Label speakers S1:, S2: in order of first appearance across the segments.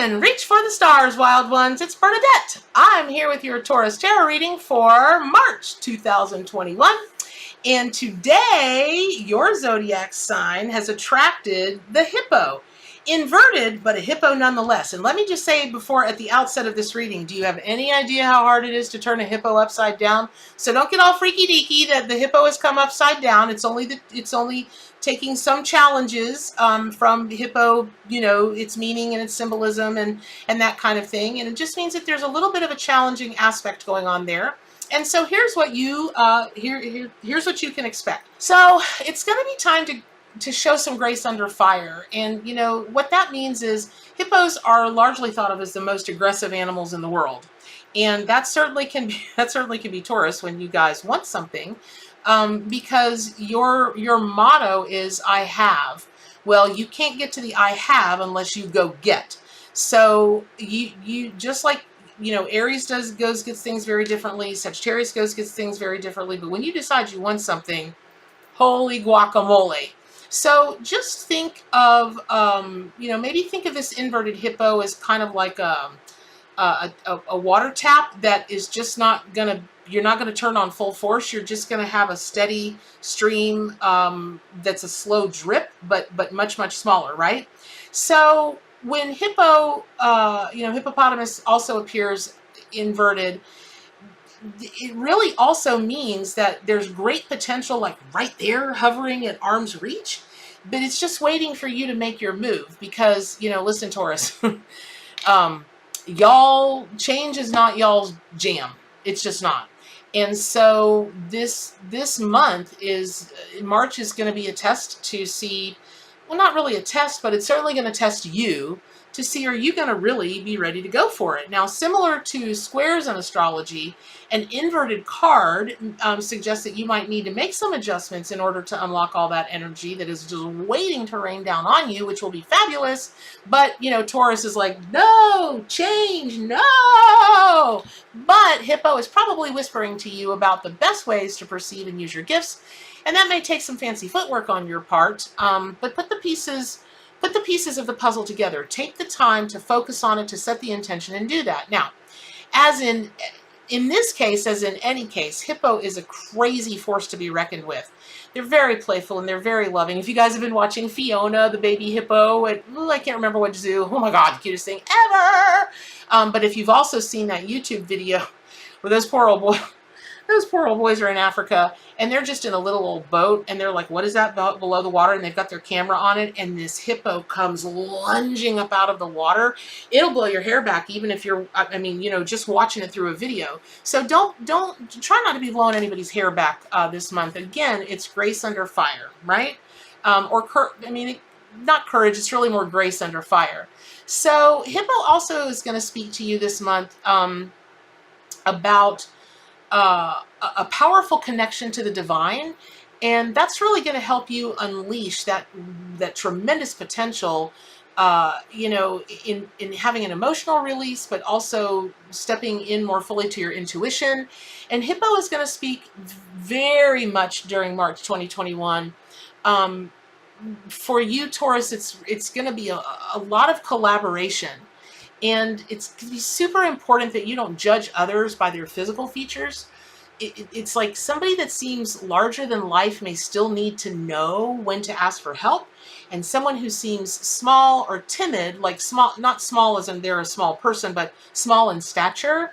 S1: again. Reach for the stars, wild ones. It's Bernadette. I'm here with your Taurus tarot reading for March 2021. And today, your zodiac sign has attracted the hippo. Inverted, but a hippo nonetheless. And let me just say before, at the outset of this reading, do you have any idea how hard it is to turn a hippo upside down? So don't get all freaky deaky that the hippo has come upside down. It's only taking some challenges from the hippo, its meaning and its symbolism and that kind of thing. And it just means that there's a little bit of a challenging aspect going on there. And so here's what you here's what you can expect. So it's going to be time to show some grace under fire. And what that means is hippos are largely thought of as the most aggressive animals in the world. And that certainly can be Taurus when you guys want something, because your motto is I have. Well, you can't get to the I have unless you go get. So you just like Aries gets things very differently. Sagittarius gets things very differently. But when you decide you want something, holy guacamole. So just think of, maybe think of this inverted hippo as kind of like a water tap that is just you're not going to turn on full force. You're just going to have a steady stream that's a slow drip, but much, much smaller, right? So when hippopotamus also appears inverted, it really also means that there's great potential, like right there, hovering at arm's reach, but it's just waiting for you to make your move. Because, listen, Taurus, y'all, change is not y'all's jam. It's just not. And so this month March is going to be a test to see, well, not really a test, but it's certainly going to test you to see, are you going to really be ready to go for it? Now, similar to squares in astrology, an inverted card suggests that you might need to make some adjustments in order to unlock all that energy that is just waiting to rain down on you, which will be fabulous. But, Taurus is like, no, change, no. But Hippo is probably whispering to you about the best ways to perceive and use your gifts. And that may take some fancy footwork on your part, but put the pieces of the puzzle together. Take the time to focus on it, to set the intention, and do that. Now, as in this case, as in any case, Hippo is a crazy force to be reckoned with. They're very playful and they're very loving. If you guys have been watching Fiona, the baby hippo, I can't remember what zoo. Oh my God, the cutest thing ever. But if you've also seen that YouTube video where those poor old boys are in Africa and they're just in a little old boat and they're like, what is that below the water? And they've got their camera on it and this hippo comes lunging up out of the water. It'll blow your hair back even if you're, just watching it through a video. So try not to be blowing anybody's hair back this month. Again, it's grace under fire, right? Not courage, it's really more grace under fire. So Hippo also is going to speak to you this month about a powerful connection to the divine, and that's really going to help you unleash that tremendous potential, in having an emotional release, but also stepping in more fully to your intuition. And Hippo is going to speak very much during March 2021. For you, Taurus, it's going to be a lot of collaboration. And it's going to be super important that you don't judge others by their physical features. It's like somebody that seems larger than life may still need to know when to ask for help. And someone who seems small or timid, like small, not small as in they're a small person, but small in stature,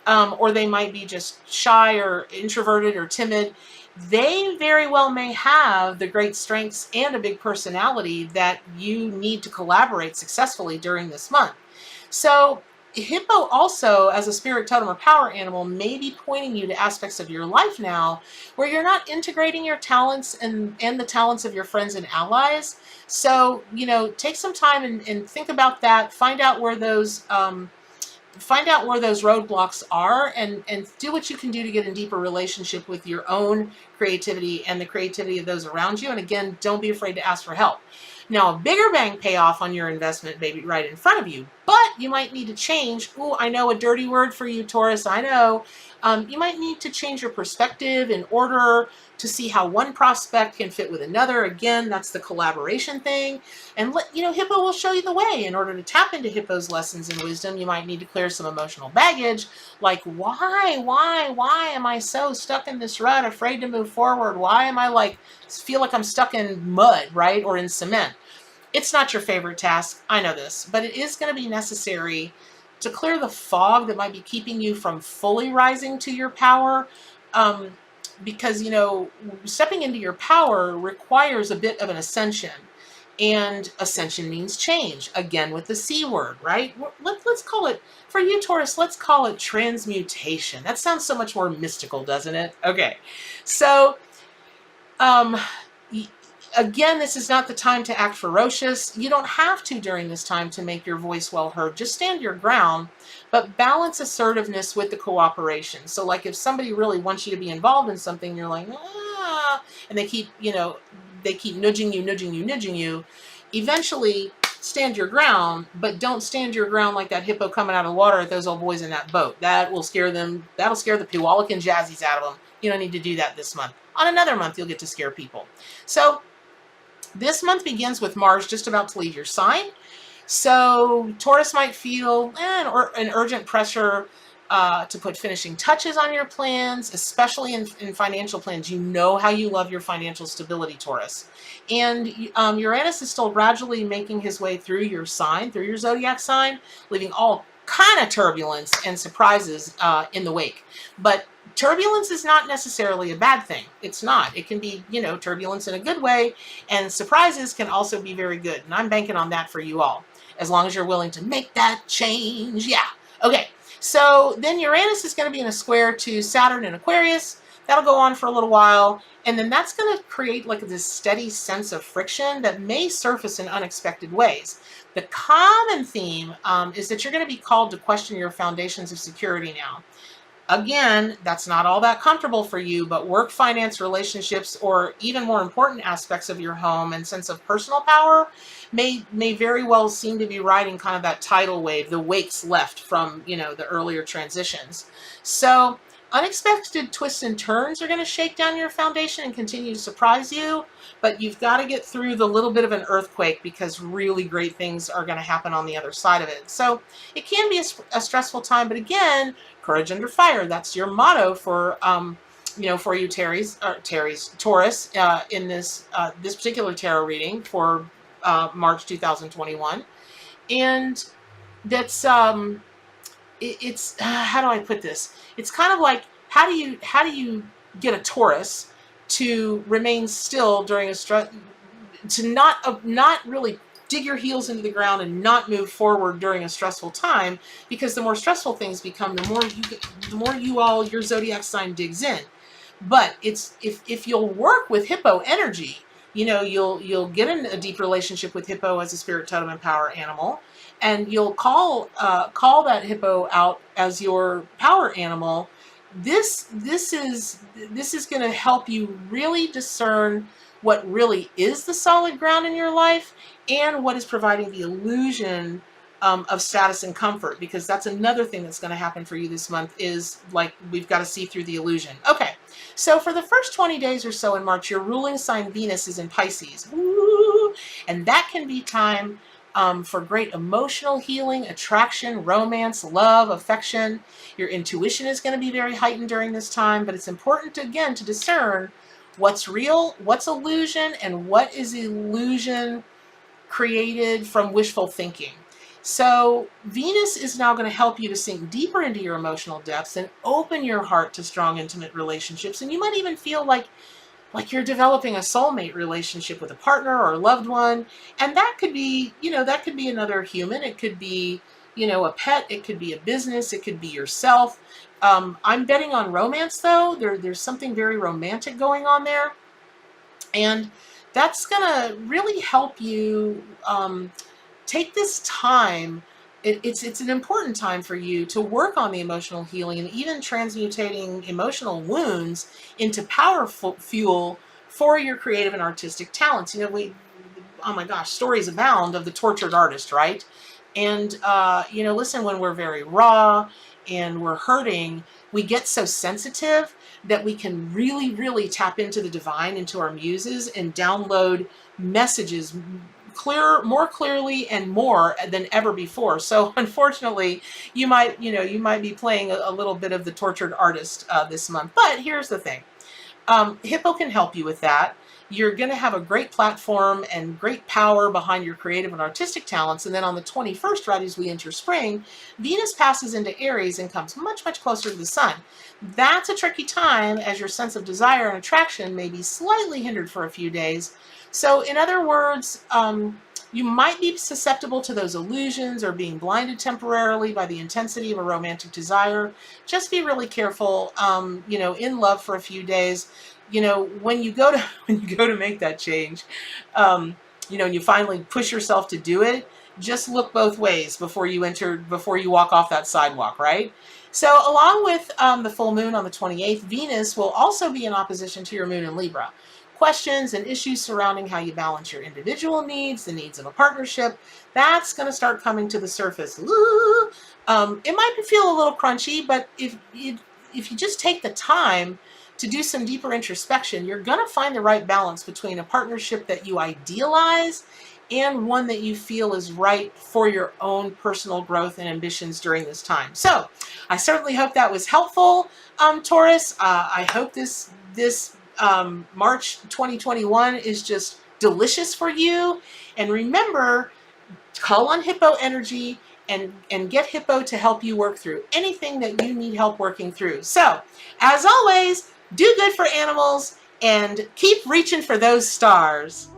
S1: or they might be just shy or introverted or timid, they very well may have the great strengths and a big personality that you need to collaborate successfully during this month. So Hippo also, as a spirit, totem, or power animal, may be pointing you to aspects of your life now where you're not integrating your talents and the talents of your friends and allies. So, take some time and think about that. Find out where those roadblocks are and do what you can do to get in deeper relationship with your own creativity and the creativity of those around you. And again, don't be afraid to ask for help. Now, a bigger bang payoff on your investment may be right in front of you, but you might need to change. Ooh, I know, a dirty word for you, Taurus. I know. You might need to change your perspective in order to see how one prospect can fit with another. Again, that's the collaboration thing. And Hippo will show you the way. In order to tap into Hippo's lessons and wisdom, you might need to clear some emotional baggage, like why am I so stuck in this rut, afraid to move forward? Why am I feel like I'm stuck in mud, right? Or in cement. It's not your favorite task, I know this, but it is going to be necessary to clear the fog that might be keeping you from fully rising to your power. Because, stepping into your power requires a bit of an ascension. And ascension means change, again with the C word, right? Let's call it, for you, Taurus, let's call it transmutation. That sounds so much more mystical, doesn't it? Okay, so again, this is not the time to act ferocious. You don't have to during this time to make your voice well heard. Just stand your ground, but balance assertiveness with the cooperation. So like if somebody really wants you to be involved in something, you're like, and they keep nudging you, eventually stand your ground, but don't stand your ground like that hippo coming out of the water at those old boys in that boat. That will scare them. That'll scare the Puyallup jazzies out of them. You don't need to do that this month. On another month, you'll get to scare people. So this month begins with Mars just about to leave your sign. So Taurus might feel an urgent pressure to put finishing touches on your plans, especially in financial plans. You know how you love your financial stability, Taurus. And Uranus is still gradually making his way through your sign, through your zodiac sign, leaving all kind of turbulence and surprises in the wake. But turbulence is not necessarily a bad thing. It's not. It can be, turbulence in a good way, and surprises can also be very good. And I'm banking on that for you all, as long as you're willing to make that change. Yeah. Okay. So then Uranus is going to be in a square to Saturn in Aquarius. That'll go on for a little while. And then that's going to create this steady sense of friction that may surface in unexpected ways. The common theme is that you're going to be called to question your foundations of security now. Again, that's not all that comfortable for you, but work, finance, relationships, or even more important aspects of your home and sense of personal power may very well seem to be riding kind of that tidal wave, the wakes left from, the earlier transitions. So unexpected twists and turns are going to shake down your foundation and continue to surprise you, but you've got to get through the little bit of an earthquake, because really great things are going to happen on the other side of it. So it can be a stressful time, but again, courage under fire. That's your motto for for you, Taurus, in this particular tarot reading for March 2021, and that's it's how do I put this? It's kind of like, how do you get a Taurus to remain still during a stress, to not really dig your heels into the ground and not move forward during a stressful time, because the more stressful things become, the more your zodiac sign digs in. But it's if you'll work with Hippo energy, you'll get in a deep relationship with Hippo as a spirit, totem, and power animal, and you'll call that Hippo out as your power animal. This is going to help you really discern what really is the solid ground in your life, and what is providing the illusion of status and comfort, because that's another thing that's going to happen for you this month, is we've got to see through the illusion. Okay, so for the first 20 days or so in March, your ruling sign Venus is in Pisces. Woo! And that can be time for great emotional healing, attraction, romance, love, affection. Your intuition is going to be very heightened during this time, but it's important to discern what's real, what's illusion, and what is illusion created from wishful thinking. So Venus is now going to help you to sink deeper into your emotional depths and open your heart to strong, intimate relationships. And you might even feel like you're developing a soulmate relationship with a partner or a loved one. And that could be, another human. It could be, a pet. It could be a business. It could be yourself. I'm betting on romance, though. There's something very romantic going on there. And that's going to really help you take this time. It's an important time for you to work on the emotional healing and even transmutating emotional wounds into powerful fuel for your creative and artistic talents. oh my gosh, stories abound of the tortured artist, right? And, listen, when we're very raw and we're hurting, we get so sensitive that we can really, really tap into the divine, into our muses, and download messages more clearly and more than ever before. So unfortunately, you might be playing a little bit of the tortured artist this month. But here's the thing. Hippo can help you with that. You're going to have a great platform and great power behind your creative and artistic talents. And then on the 21st, right as we enter spring, Venus passes into Aries and comes much, much closer to the sun. That's a tricky time, as your sense of desire and attraction may be slightly hindered for a few days. So in other words, you might be susceptible to those illusions or being blinded temporarily by the intensity of a romantic desire. Just be really careful, in love for a few days. When you go to make that change, and you finally push yourself to do it, just look both ways before you walk off that sidewalk, right? So along with the full moon on the 28th, Venus will also be in opposition to your moon in Libra. Questions and issues surrounding how you balance your individual needs, the needs of a partnership, that's going to start coming to the surface. It might feel a little crunchy, but if you just take the time to do some deeper introspection, you're going to find the right balance between a partnership that you idealize and one that you feel is right for your own personal growth and ambitions during this time. So I certainly hope that was helpful, Taurus. I hope this March 2021 is just delicious for you. And remember, call on Hippo energy and get Hippo to help you work through anything that you need help working through. So, as always, do good for animals and keep reaching for those stars.